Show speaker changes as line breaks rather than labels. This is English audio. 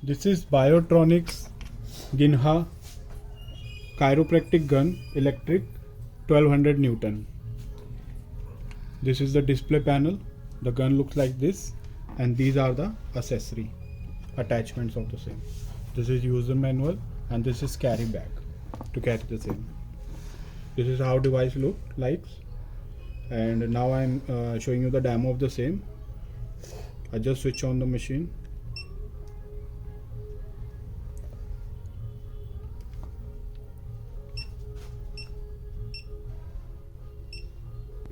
This is Biotronix Ginha chiropractic gun, electric, 1200 Newton. This is the display panel. The gun looks like this, and these are the accessory attachments of the same. This is user manual, and this is carry bag to carry the same. This is how device look like, and now I'm showing you the demo of the same. I just switch on the machine.